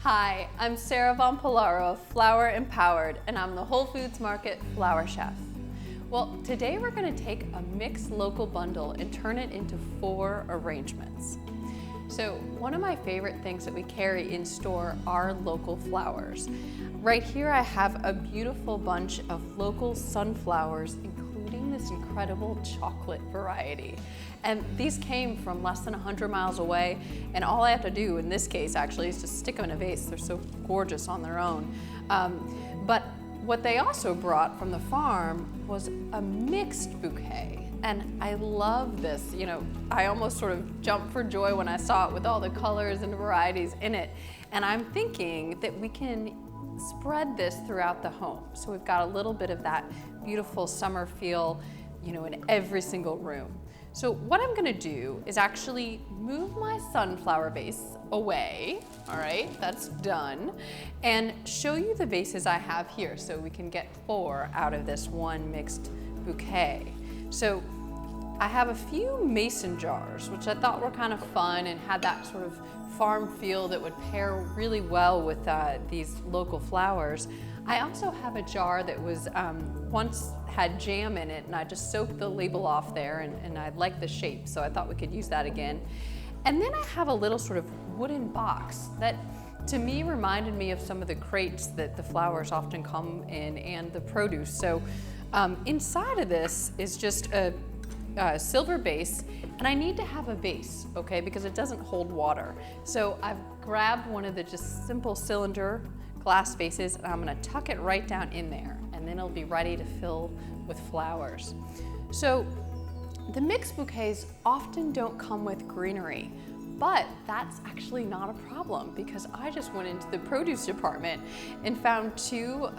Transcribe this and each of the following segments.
Hi, I'm Sarah von Pollaro of Flower Empowered, and I'm the Whole Foods Market Flower Chef. Well, today we're going to take a mixed local bundle and turn it into 4 arrangements. So one of my favorite things that we carry in store are local flowers. Right here I have a beautiful bunch of local sunflowers, including this incredible chocolate variety. And these came from less than 100 miles away, and all I have to do in this case actually is just stick them in a vase. They're so gorgeous on their own. But what they also brought from the farm was a mixed bouquet. And I love this. You know, I almost sort of jumped for joy when I saw it with all the colors and varieties in it. And I'm thinking that we can spread this throughout the home. So we've got a little bit of that beautiful summer feel, you know, in every single room. So what I'm gonna do is actually move my sunflower vase away, all right, that's done, and show you the vases I have here so we can get 4 out of this one mixed bouquet. So I have a few mason jars, which I thought were kind of fun and had that sort of farm feel that would pair really well with these local flowers. I also have a jar that was once had jam in it, and I just soaked the label off there, and I like the shape, so I thought we could use that again. And then I have a little sort of wooden box that to me reminded me of some of the crates that the flowers often come in and the produce. So inside of this is just a silver base, and I need to have a base, okay, because it doesn't hold water. So I've grabbed one of the just simple cylinder glass vases, and I'm gonna tuck it right down in there, and then it'll be ready to fill with flowers. So the mixed bouquets often don't come with greenery, but that's actually not a problem because I just went into the produce department and found 2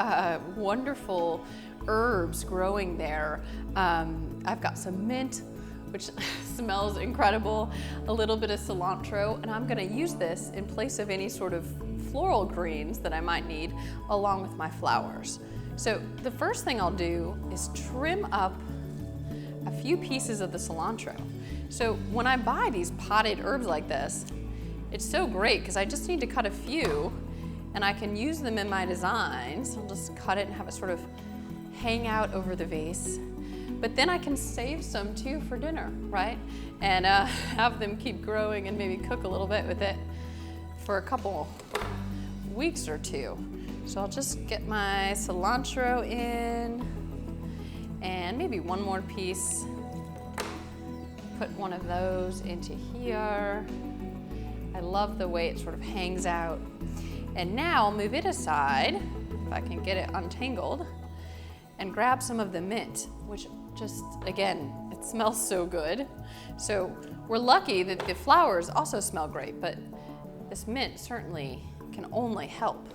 wonderful herbs growing there. I've got some mint, which smells incredible, a little bit of cilantro, and I'm gonna use this in place of any sort of floral greens that I might need along with my flowers. So the first thing I'll do is trim up a few pieces of the cilantro. So when I buy these potted herbs like this, it's so great because I just need to cut a few and I can use them in my designs. I'll just cut it and have it sort of hang out over the vase. But then I can save some too for dinner, right? And have them keep growing and maybe cook a little bit with it for a couple weeks or 2. So I'll just get my cilantro in and maybe one more piece. Put one of those into here. I love the way it sort of hangs out. And now I'll move it aside, if I can get it untangled, and grab some of the mint, which just, again, it smells so good. So we're lucky that the flowers also smell great, but this mint certainly can only help.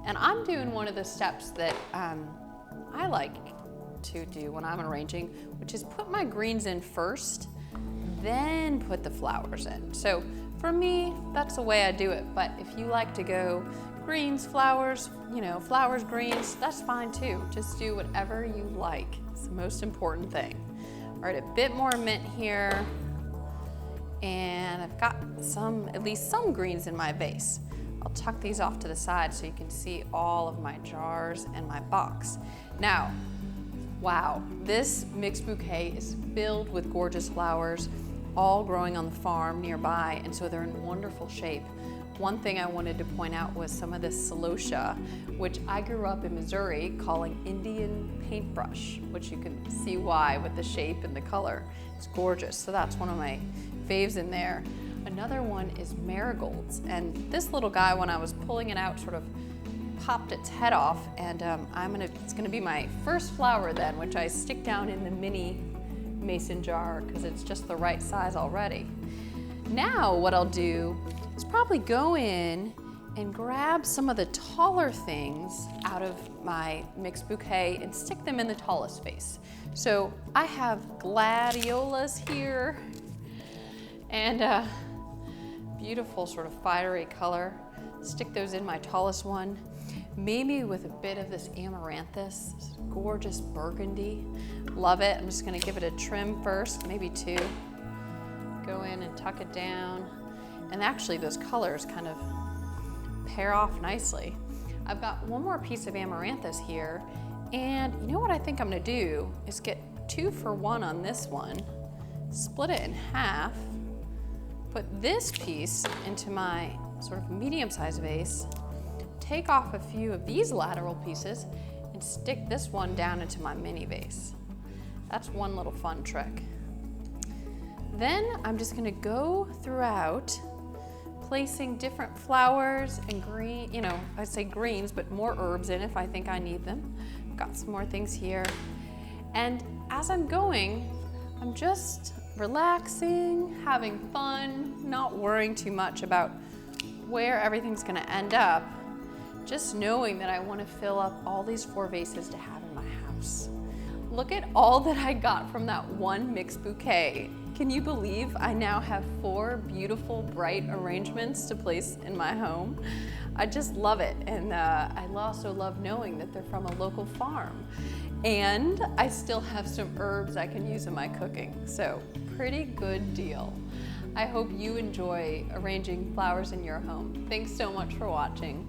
And I'm doing one of the steps that I like to do when I'm arranging, which is put my greens in first, then put the flowers in. So for me, that's the way I do it. But if you like to go greens, flowers, you know, flowers, greens, that's fine too. Just do whatever you like. It's the most important thing. All right, a bit more mint here. And I've got at least some greens in my vase. I'll tuck these off to the side so you can see all of my jars and my box. Now, wow, this mixed bouquet is filled with gorgeous flowers, all growing on the farm nearby, and so they're in wonderful shape. One thing I wanted to point out was some of this celosia, which I grew up in Missouri calling Indian paintbrush, which you can see why with the shape and the color. It's gorgeous, so that's one of my faves in there. Another one is marigolds, and this little guy, when I was pulling it out, sort of popped its head off, and it's gonna be my first flower then, which I stick down in the mini mason jar because it's just the right size already. Now what I'll do is probably go in and grab some of the taller things out of my mixed bouquet and stick them in the tallest vase. So I have gladiolas here, and beautiful sort of fiery color. Stick those in my tallest one. Maybe with a bit of this amaranthus, this gorgeous burgundy. Love it. I'm just gonna give it a trim first, maybe 2. Go in and tuck it down. And actually those colors kind of pair off nicely. I've got one more piece of amaranthus here, and you know what I think I'm gonna do is get 2 for 1 on this one, split it in half, put this piece into my sort of medium-sized vase, take off a few of these lateral pieces, and stick this one down into my mini vase. That's one little fun trick. Then I'm just gonna go throughout, placing different flowers and green, you know, I say greens, but more herbs in if I think I need them. Got some more things here. And as I'm going, I'm just relaxing, having fun, not worrying too much about where everything's gonna end up, just knowing that I wanna fill up all these 4 vases to have in my house. Look at all that I got from that one mixed bouquet. Can you believe I now have 4 beautiful, bright arrangements to place in my home? I just love it, and I also love knowing that they're from a local farm. And I still have some herbs I can use in my cooking, so pretty good deal. I hope you enjoy arranging flowers in your home. Thanks so much for watching.